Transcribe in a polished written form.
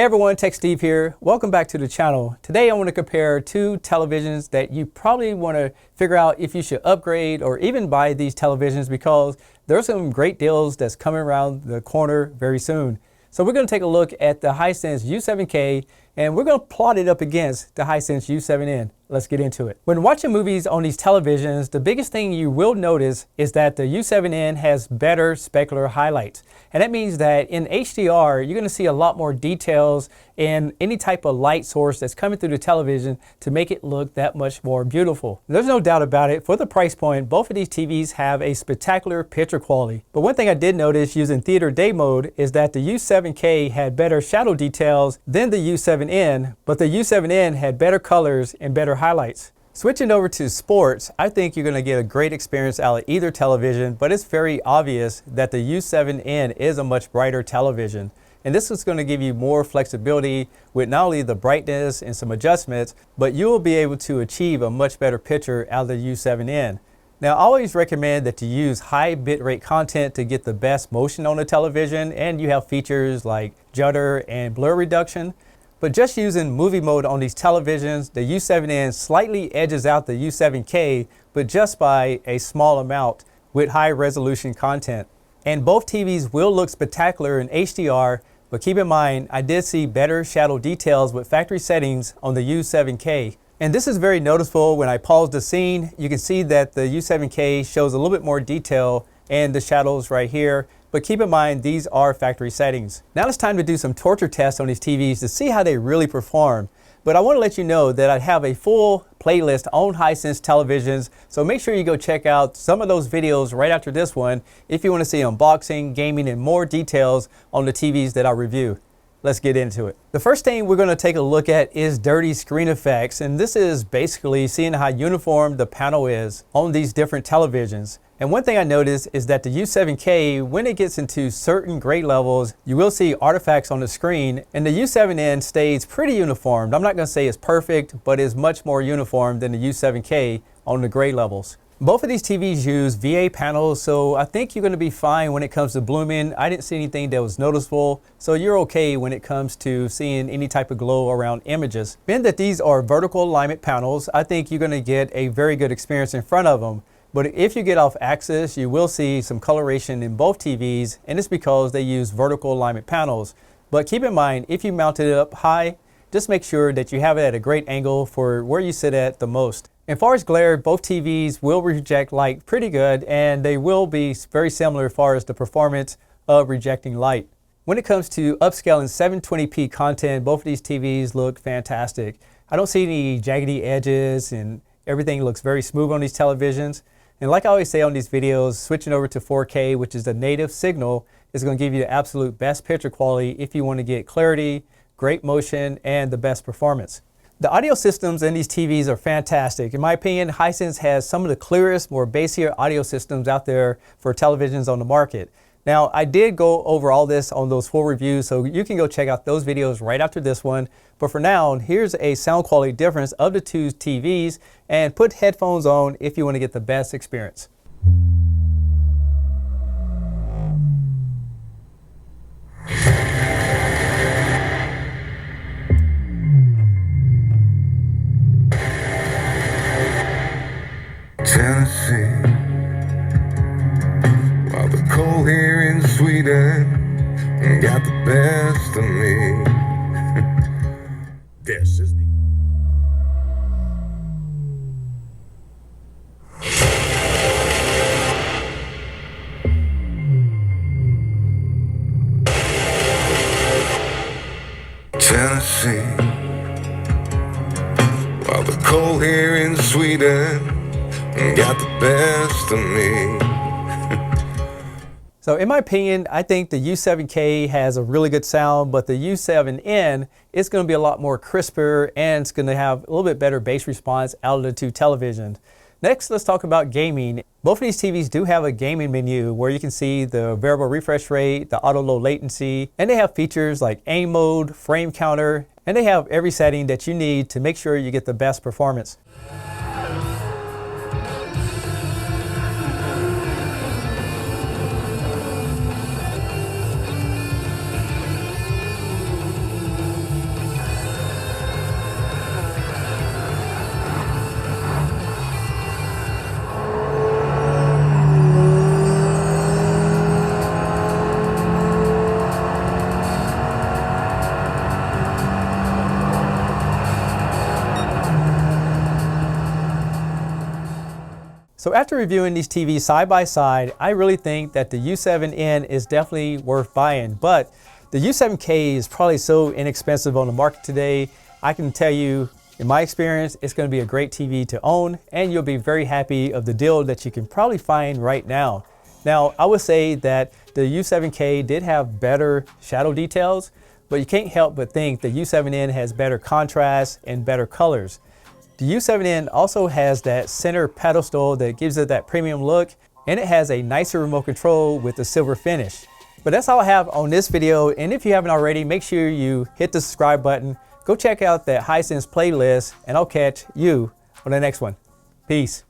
Hey everyone, Tech Steve here. Welcome back to the channel. Today I want to compare two televisions that you probably want to figure out if you should upgrade or even buy these televisions because there's some great deals that's coming around the corner very soon. So we're going to take a look at the Hisense U7K and we're going to plot it up against the Hisense U7N. Let's get into it. When watching movies on these televisions, the biggest thing you will notice is that the U7N has better specular highlights. And that means that in HDR, you're going to see a lot more details in any type of light source that's coming through the television to make it look that much more beautiful. There's no doubt about it. For the price point, both of these TVs have a spectacular picture quality. But one thing I did notice using theater day mode is that the U7K had better shadow details than the U7N, but the U7N had better colors and better highlights. Switching over to sports, I think you're going to get a great experience out of either television, but it's very obvious that the U7N is a much brighter television. And this is going to give you more flexibility with not only the brightness and some adjustments, but you will be able to achieve a much better picture out of the U7N. Now, I always recommend that you use high bitrate content to get the best motion on the television, and you have features like judder and blur reduction. But just using movie mode on these televisions, the U7N slightly edges out the U7K, but just by a small amount with high resolution content. And both TVs will look spectacular in HDR, but keep in mind, I did see better shadow details with factory settings on the U7K. And this is very noticeable. When I pause the scene, you can see that the U7K shows a little bit more detail and the shadows right here. But keep in mind, these are factory settings. Now it's time to do some torture tests on these TVs to see how they really perform. But I want to let you know that I have a full playlist on Hisense televisions, so make sure you go check out some of those videos right after this one if you want to see unboxing, gaming, and more details on the TVs that I review. Let's get into it. The first thing we're going to take a look at is dirty screen effects, and this is basically seeing how uniform the panel is on these different televisions. And one thing I noticed is that the U7K, when it gets into certain grade levels, you will see artifacts on the screen, and the U7N stays pretty uniform. I'm not going to say it's perfect, but is much more uniform than the U7K on the grade levels. Both of these TVs use VA panels, so I think you're going to be fine when it comes to blooming. I didn't see anything that was noticeable, so you're okay when it comes to seeing any type of glow around images. Being that these are vertical alignment panels, I think you're going to get a very good experience in front of them. But if you get off axis, you will see some coloration in both TVs, and it's because they use vertical alignment panels. But keep in mind, if you mount it up high, just make sure that you have it at a great angle for where you sit at the most. As far as glare, both TVs will reject light pretty good, and they will be very similar as far as the performance of rejecting light. When it comes to upscaling 720p content, both of these TVs look fantastic. I don't see any jaggedy edges, and everything looks very smooth on these televisions. And like I always say on these videos, switching over to 4K, which is the native signal, is going to give you the absolute best picture quality if you want to get clarity, great motion, and the best performance. The audio systems in these TVs are fantastic. In my opinion, Hisense has some of the clearest, more bassier audio systems out there for televisions on the market. Now, I did go over all this on those full reviews, so you can go check out those videos right after this one. But for now, here's a sound quality difference of the two TVs, and put headphones on if you want to get the best experience. Tennessee, while the cold here in Sweden got the best of me. This is the Tennessee, while the cold here in Sweden got the best of me. So in my opinion, I think the U7K has a really good sound, but the U7N is going to be a lot more crisper, and it's going to have a little bit better bass response out of the two televisions. Next, let's talk about gaming. Both of these TVs do have a gaming menu where you can see the variable refresh rate, the auto low latency, and they have features like aim mode, frame counter, and they have every setting that you need to make sure you get the best performance. So after reviewing these TVs side by side, I really think that the U7N is definitely worth buying, but the U7K is probably so inexpensive on the market today. I can tell you, in my experience, it's going to be a great TV to own, and you'll be very happy of the deal that you can probably find right now. Now, I would say that the U7K did have better shadow details, but you can't help but think the U7N has better contrast and better colors. The U7N also has that center pedestal that gives it that premium look, and it has a nicer remote control with a silver finish. But that's all I have on this video, and if you haven't already, make sure you hit the subscribe button, go check out that Hisense playlist, and I'll catch you on the next one. Peace.